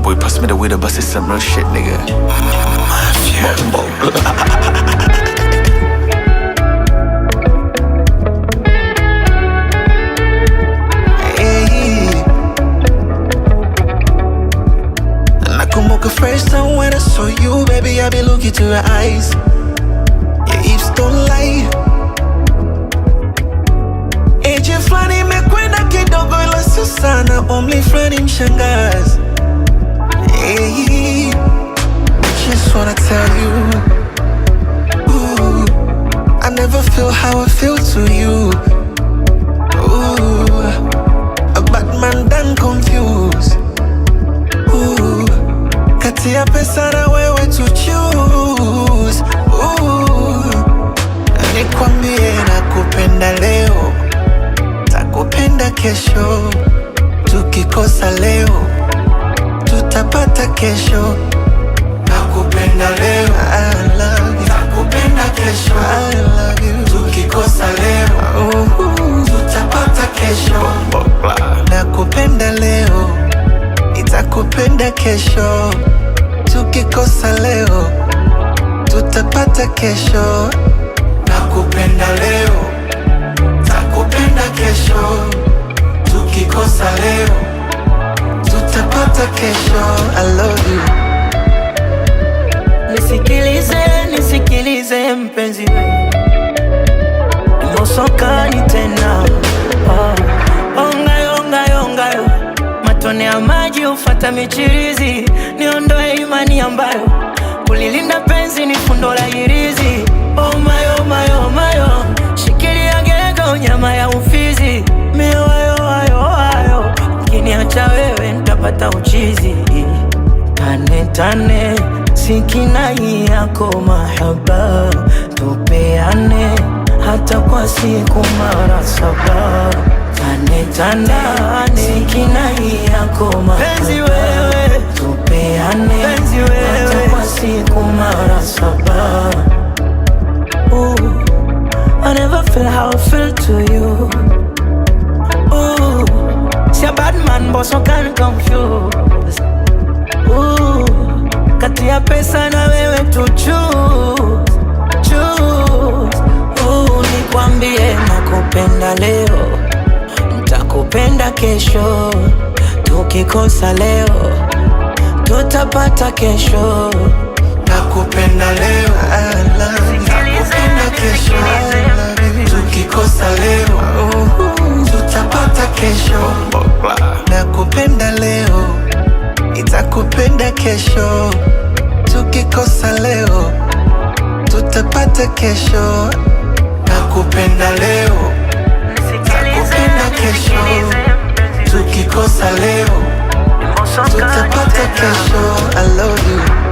boy pass me the weed, but it's some real shit, nigga. Nakumbuka first time when I saw you, baby, I be looking to your eyes. Your hips don't lie. Eje flani imekwenda kidogo ila sio sana, umri flani mshangazi. Hey, just wanna tell you, ooh, I never feel how I feel to you. Ooh, a bad man done confused. Ooh, kati ya pesa na wewe to choose. Ooh, nikwambie nakupenda leo, takupenda kesho. Tukikosa leo, tutapata kesho. Nakupenda leo, I love you. Takupenda kesho, I love you. Tukikosa leo, tutapata kesho. Nakupenda leo, nitakupenda kesho. Tukikosa leo, tutapata kesho. Nakupenda leo, takupenda kesho. Tukikosa leo, tutapata kesho. I love you. Nisikilize mpenzi we, nimosokani tena. Ongayo matone ya maji ufata michirizi. Niondoe imani ambayo kulilinda penzi ni fundo la hirizi. Oh my, shikilia gego nyama ya ufizi. Miwayo ukiniacha wewe nitapata uchizi. Tane sikinai yako mahaba, tupeane hata kwa siku mara saba. Tane sikinai yako mahaba, tupeane hata kwa siku mara saba. Ooh, I never feel how I feel to you. Ooh, see a bad man but so can't confuse. Ooh, kati ya pesa na wewe to choose. Ooh, nikwambie nakupenda leo, nitakupenda kesho. Tukikosa leo, tutapata kesho. Nakupenda leo, I love you. Nakupenda kesho, I love you. Tukikosa leo, tutapata kesho. Nakupenda leo, nitakupenda kesho. Tukikosa leo, tutapata kesho. Nakupenda leo, nitakupenda kesho. Tukikosa leo, tutapata kesho. I love you.